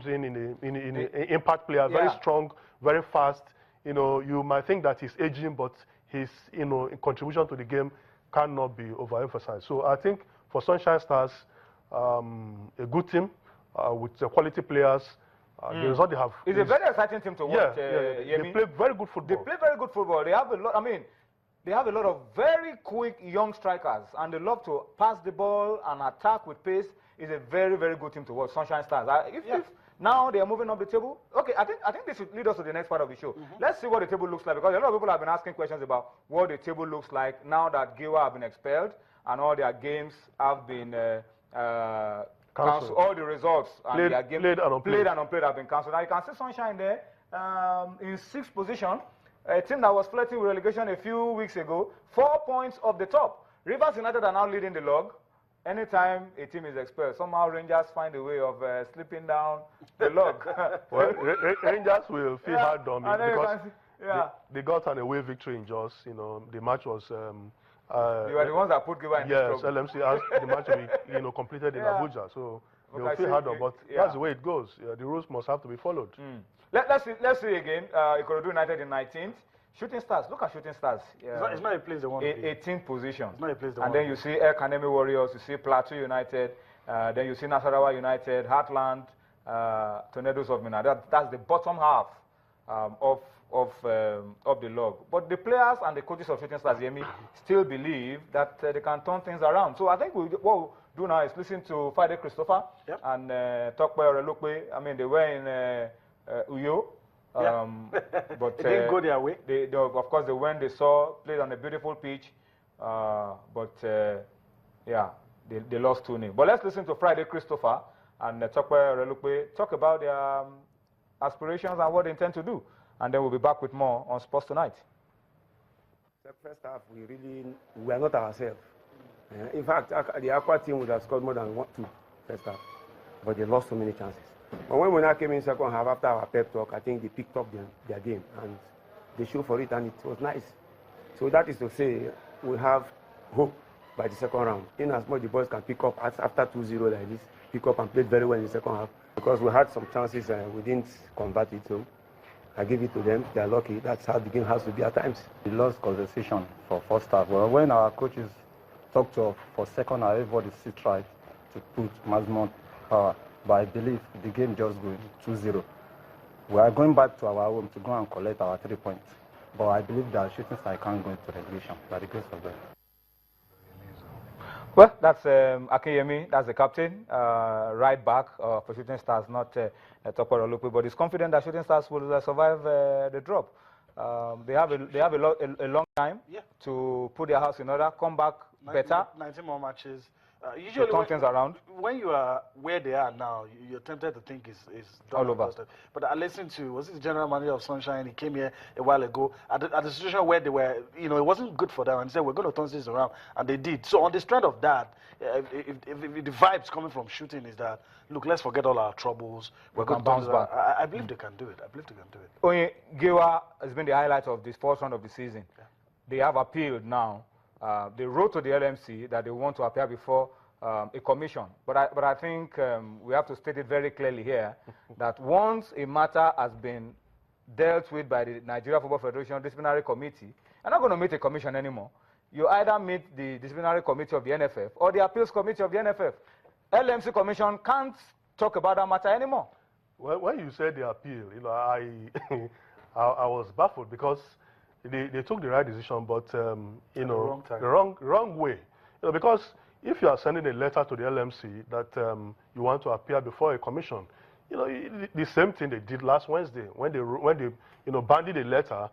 in impact player, very strong, very fast. You might think that he's aging, but his contribution to the game cannot be overemphasized. So I think for Sunshine Stars, a good team with quality players. The result they have. It's a very exciting team to watch. They play very good football. They play very good football. They have a lot. I mean, they have a lot of very quick young strikers, and they love to pass the ball and attack with pace. It's a very, very good team to watch. Sunshine Stars. If now they are moving up the table, okay, I think this should lead us to the next part of the show. Let's see what the table looks like, because a lot of people have been asking questions about what the table looks like now that GIWA have been expelled and all their games have been cancelled. All the results and their games played and unplayed have been cancelled. Now you can see Sunshine there in 6th position. A team that was flirting with relegation a few weeks ago, 4 points off the top. Rivers United are now leading the log. Anytime a team is expelled, somehow Rangers find a way of slipping down the log. Well, Rangers will feel hard on it because they got an away victory in Jos. The match was. You are the ones that put GIWA in the trouble. LMC asked the match to be completed in Abuja, so they'll feel hard on. But that's the way it goes. The rules must have to be followed. Let's see again. Ikorodu United in 19th. Shooting Stars, look at Shooting Stars. It's not a place they want to be. 18th position. It's not a place they want to be. And then you see El Kanemi Warriors, you see Plateau United, then you see Nasarawa United, Heartland, Tornadoes of Mina. That's the bottom half of the log. But the players and the coaches of Shooting Stars, Yemi, still believe that they can turn things around. So I think what we'll do now is listen to Friday Christopher and talk about Relokwe. I mean, they were in Uyo. But it didn't go their way. Of course, they went, they played on a beautiful pitch, but they lost 2-0. But let's listen to Friday Christopher and Tokwe Relukwe talk about their aspirations and what they intend to do. And then we'll be back with more on Sports Tonight. The first half, we are not ourselves. In fact, the Aqua team would have scored more than 1-2 first half, but they lost so many chances. But when we now came in second half after our pep talk, I think they picked up their game and they showed for it, and it was nice. So that is to say, we have hope by the second round. In as much the boys can pick up after 2-0 like this, pick up and play very well in the second half. Because we had some chances and we didn't convert it, so I give it to them. They are lucky. That's how the game has to be at times. We lost concentration for first half. Well, when our coaches talked to us for second half, everybody still tried to put maximum power. But I believe the game just going 2-0. We are going back to our home to go and collect our 3 points. But I believe that Shooting Stars can't go into relegation by the grace of God. Well, that's Akinyemi, that's the captain, right back for Shooting Stars, not Tokwe Relukwe, but he's confident that Shooting Stars will survive the drop. They have a long time to put their house in order, come back better. 19 more matches. Usually turn things around. When you are where they are now, you're tempted to think it's all over. But I listened to, was it the general manager of Sunshine? He came here a while ago at the situation where they were, it wasn't good for them, and he said, we're going to turn this around, and they did. So on the strength of that, if the vibes coming from Shooting is that, look, let's forget all our troubles. We're going to bounce back. I believe they can do it. I believe they can do it. Onye GIWA has been the highlight of this first round of the season. They have appealed now. They wrote to the LMC that they want to appear before a commission. But I think we have to state it very clearly here that once a matter has been dealt with by the Nigeria Football Federation Disciplinary Committee, they're not going to meet a commission anymore. You either meet the Disciplinary Committee of the NFF or the Appeals Committee of the NFF. LMC Commission can't talk about that matter anymore. Well, when you said the appeal, I was baffled because they took the right decision, but the wrong way. Because if you are sending a letter to the LMC that you want to appear before a commission, the same thing they did last Wednesday when they banded a letter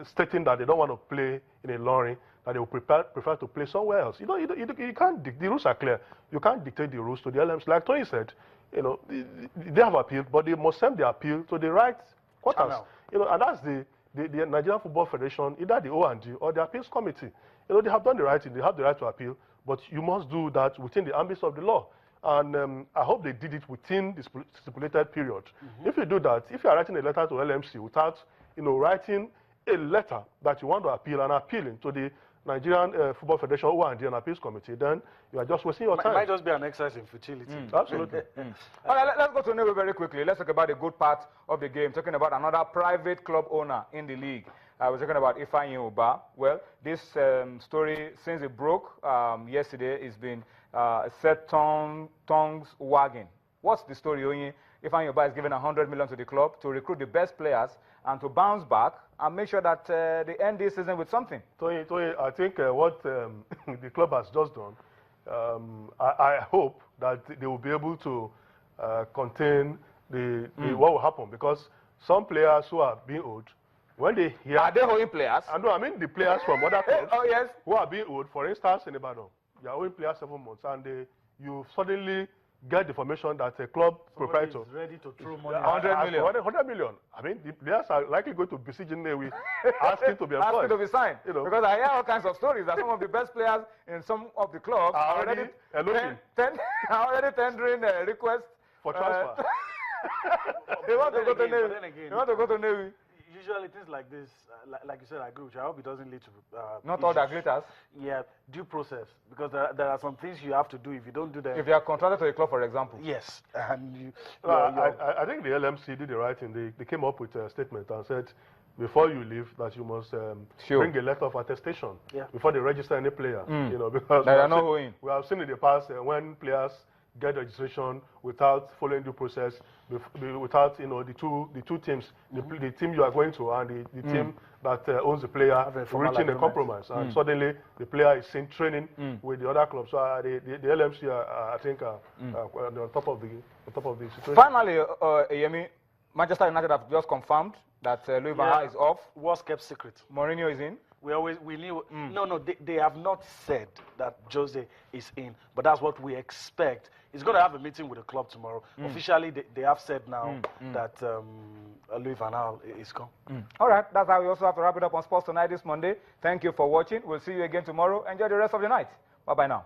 stating that they don't want to play in a lorry, that they will prefer to play somewhere else. You can't. The rules are clear. You can't dictate the rules to the LMC. Like Tony said, they have appealed, but they must send the appeal to the right quarters. And that's the Nigerian Football Federation, either the O&D or the Appeals Committee. They have done the right thing. They have the right to appeal, but you must do that within the ambit of the law. And I hope they did it within the stipulated period. If you do that, if you are writing a letter to LMC without, writing a letter that you want to appeal and appealing to the Nigerian Football Federation who are in the appeals committee, then you are just wasting your time. It might just be an exercise in futility. Absolutely. All right, let's go to Newe very quickly. Let's talk about the good part of the game, talking about another private club owner in the league. We're talking about Ifeanyi Ubah. Well, this story, since it broke yesterday, it's been set tongues wagging. What's the story, Onye? Ifeanyi Ubah is given 100 million to the club to recruit the best players and to bounce back and make sure that they end this season with something. Tony, I think what the club has just done, I hope that they will be able to contain what will happen, because some players who are being owed, when they hear... Are they owing players? I mean the players from other clubs Oh, yes. who are being owed. For instance, in Ibadan, you are owing players 7 months, and you suddenly get the information that a club proprietor is ready to throw money. 100 million. 100 million. I mean, the players are likely going to besiege Newe, asking to be employed. Asking to be signed. You know. Because I hear all kinds of stories that some of the best players in some of the clubs are already tendering requests for transfer. They want to go to Navy. They want to go to Navy. Usually things like this, like you said, I agree with you. I hope it doesn't lead to not all that glitters. Yeah, due process, because there are some things you have to do. If you don't do them, if you are contracted to a club, for example. Yes, and I think the LMC did the right thing. They came up with a statement and said, before you leave, that you must bring a letter of attestation before they register any player. You know, because we have seen in the past when players get registration without following due process, without the two teams, the team you are going to and the team that owns the player reaching a compromise, and suddenly the player is seen training with the other clubs. So the LMC, I think, are on top of the situation. Finally, Yemi, Manchester United have just confirmed that Louis van Gaal is off. Was kept secret. Mourinho is in. We knew. No, they have not said that Jose is in, but that's what we expect. He's going to have a meeting with the club tomorrow. Officially, they have said now that Louis van Gaal is gone. All right, that's how we also have to wrap it up on Sports Tonight this Monday. Thank you for watching. We'll see you again tomorrow. Enjoy the rest of the night. Bye-bye now.